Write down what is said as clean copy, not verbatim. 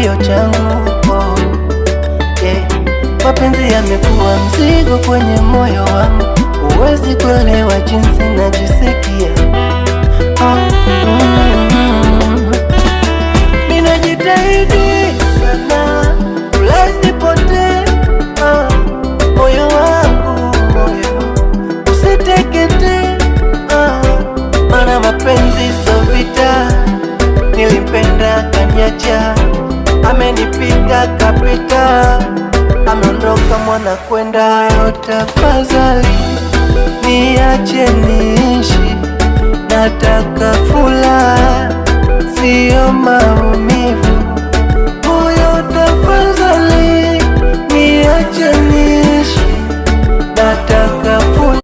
kilio changu. Mapenzi yamekuwa mzigo kwenye moyo wangu, huwezi kuelewa jinsi najisikia. Ninajitahidi sana ula isipotee, moyo wangu usiteketee, maana mapenzi sio vita. Nilimpenda kaniacha, amenipiga kapita, ameondoka mwana kwenda. Tafadhali niache niishi, nataka furaha